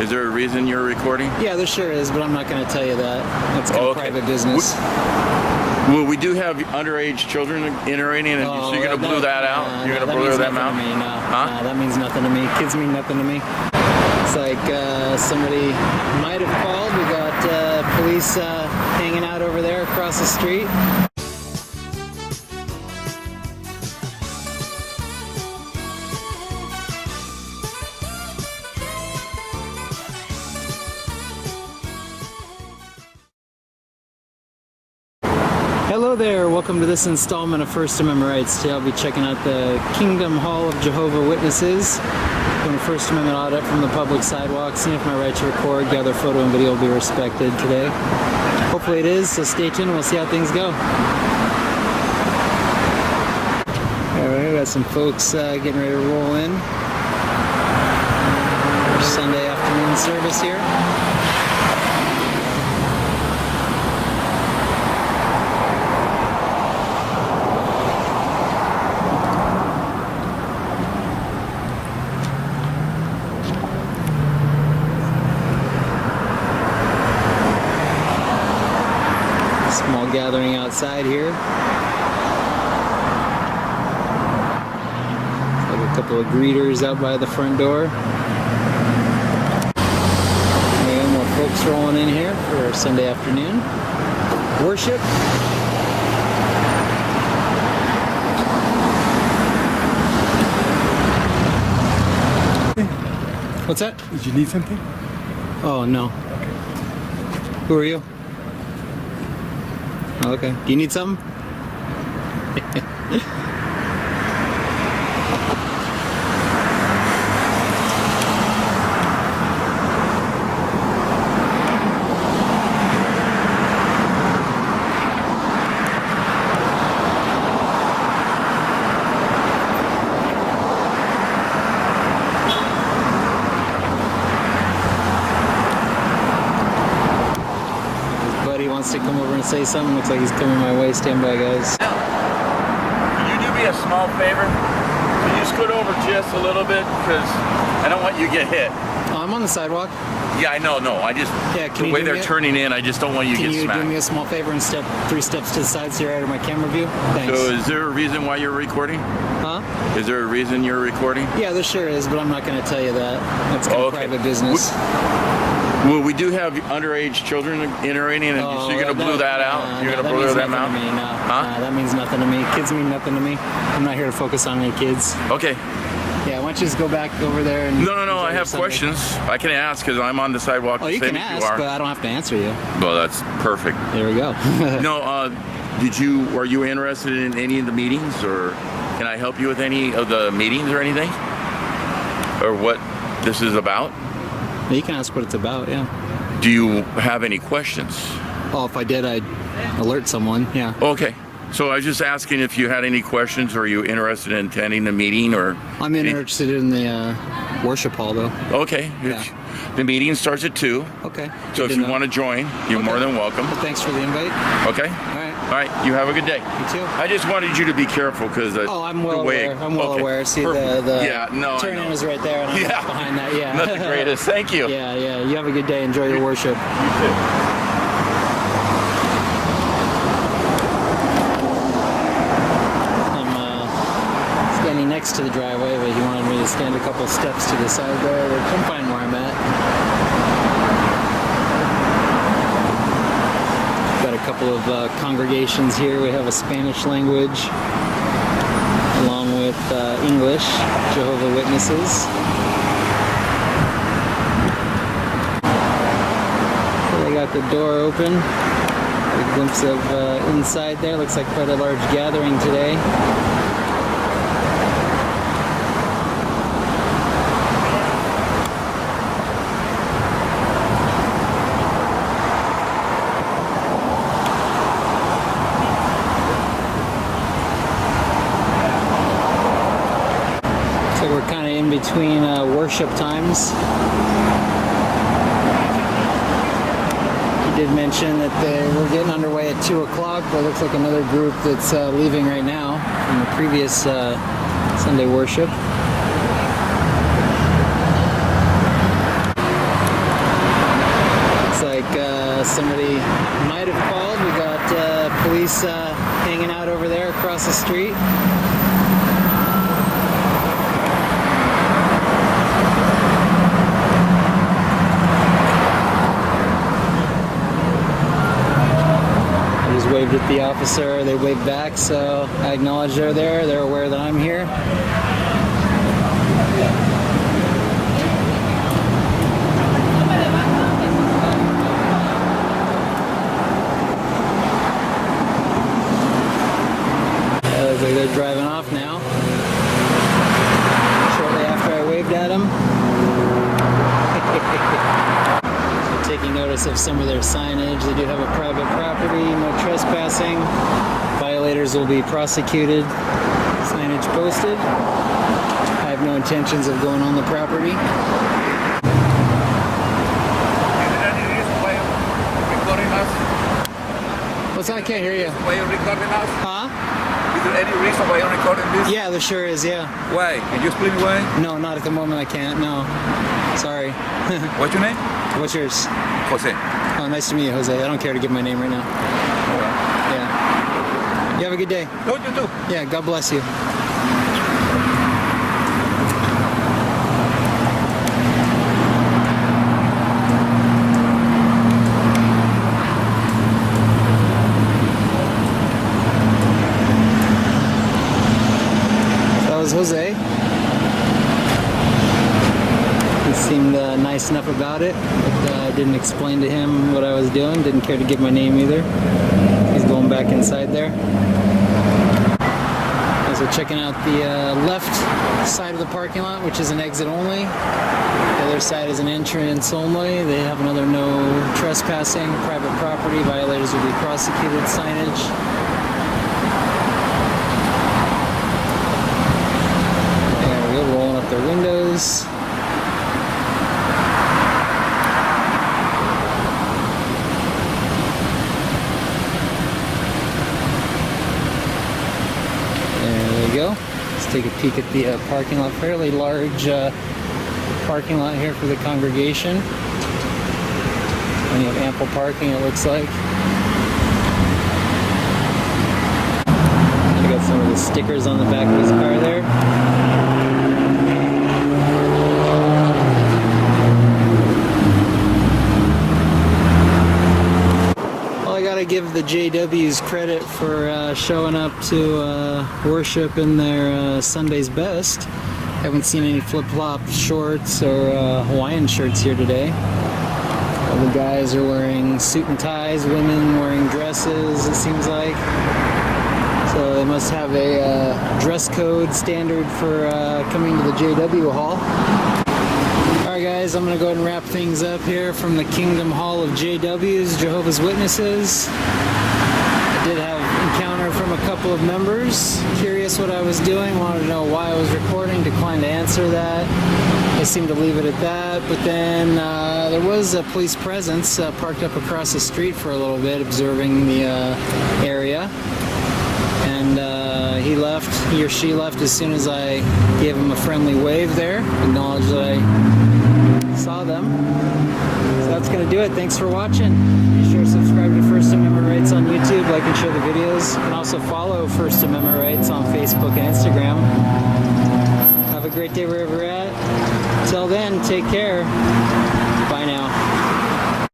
Is there a reason you're recording? Yeah, there sure is, but I'm not going to tell you that. That's kind of private business. Well, we do have underage children entering, and so you're going to blue that out? You're going to blur them out? No, that means nothing to me. Kids mean nothing to me. It's like somebody might have called. We got police hanging out over there across the street. Hello there, welcome to this installment of First Amendment Rights. Today I'll be checking out the Kingdom Hall of Jehovah Witnesses, doing a First Amendment audit from the public sidewalk, seeing if my right to record, gather photo and video will be respected today. Hopefully it is, so stay tuned, we'll see how things go. Alright, we got some folks getting ready to roll in. Our Sunday afternoon service here. Small gathering outside here. Like a couple of greeters out by the front door. We got more folks rolling in here for Sunday afternoon worship. What's that? Did you need something? Oh, no. Okay. Who are you? Oh, okay. Do you need something? Wants to come over and say something. Looks like he's coming my way. Stand by, guys. Can you do me a small favor? Can you scoot over just a little bit? Because I don't want you to get hit. Oh, I'm on the sidewalk. Yeah, I know, no. I just, the way they're turning in, I just don't want you to get smacked. Can you do me a small favor and step 3 steps to the side so you're out of my camera view? Thanks. So is there a reason why you're recording? Huh? Is there a reason you're recording? Yeah, there sure is, but I'm not going to tell you that. That's kind of private business. Well, we do have underage children entering, and so you're going to blue that out? You're going to blur them out? That means nothing to me. Kids mean nothing to me. I'm not here to focus on any kids. Okay. Yeah, why don't you just go back over there and... No, I have questions. I can ask because I'm on the sidewalk. Oh, you can ask, but I don't have to answer you. Well, that's perfect. There we go. No, are you interested in any of the meetings, or can I help you with any of the meetings or anything? Or what this is about? You can ask what it's about, yeah. Do you have any questions? Oh, if I did, I'd alert someone, yeah. Okay. So I was just asking if you had any questions, or are you interested in attending the meeting, or... I'm interested in the worship hall, though. Okay. Yeah. The meeting starts at 2. Okay. So if you want to join, you're more than welcome. Well, thanks for the invite. Okay. All right. You have a good day. You too. I just wanted you to be careful because I'm well aware. I'm well aware. See, the turn-in is right there, and I'm behind that. Yeah. Not the greatest. Thank you. Yeah. You have a good day. Enjoy your worship. You too. Standing next to the driveway, but he wanted me to stand a couple steps to the side there. Come find where I'm at. Got a couple of congregations here. We have a Spanish language along with English, Jehovah Witnesses. They got the door open. A glimpse of inside there. Looks like quite a large gathering today. We're kind of in between worship times. He did mention that we're getting underway at 2 o'clock, but it looks like another group that's leaving right now from the previous Sunday worship. the street. I just waved at the officer, they waved back, so I acknowledge they're there, they're aware that I'm here. Looks like they're driving off now. Shortly after I waved at them. Taking notice of some of their signage. They do have a private property, no trespassing. Violators will be prosecuted. Signage posted. I have no intentions of going on the property. What's that? I can't hear you. Why are you recording us? Huh? Is there any reason why you're recording this? Yeah, there sure is, yeah. Why? Can you explain why? No, not at the moment I can't, no. Sorry. What's your name? What's yours? Jose. Oh, nice to meet you, Jose. I don't care to give my name right now. Yeah. You have a good day. No, you do. Yeah, God bless you. That was Jose. He seemed nice enough about it, but I didn't explain to him what I was doing. Didn't care to give my name either. He's going back inside there. Also checking out the left side of the parking lot, which is an exit only. The other side is an entrance only. They have another no trespassing, private property. Violators will be prosecuted signage. There we go, rolling up their windows. Go. Let's take a peek at the parking lot. Fairly large parking lot here for the congregation. And you have ample parking, it looks like. You got some of the stickers on the back of his car there. I gotta give the JWs credit for showing up to worship in their Sunday's best. Haven't seen any flip-flop shorts or Hawaiian shirts here today. All the guys are wearing suit and ties, women wearing dresses, it seems like. So they must have a dress code standard for coming to the JW Hall. Alright guys, I'm going to go ahead and wrap things up here from the Kingdom Hall of JWs, Jehovah's Witnesses. I did have encounter from a couple of members, curious what I was doing, wanted to know why I was recording, declined to answer that. They seemed to leave it at that, but then there was a police presence parked up across the street for a little bit, observing the area. And he or she left as soon as I gave him a friendly wave there, acknowledged that I saw them. So that's going to do it. Thanks for watching. Be sure to subscribe to First Amendment Rights on YouTube, like and share the videos. You can also follow First Amendment Rights on Facebook and Instagram. Have a great day wherever you're at. Till then, take care.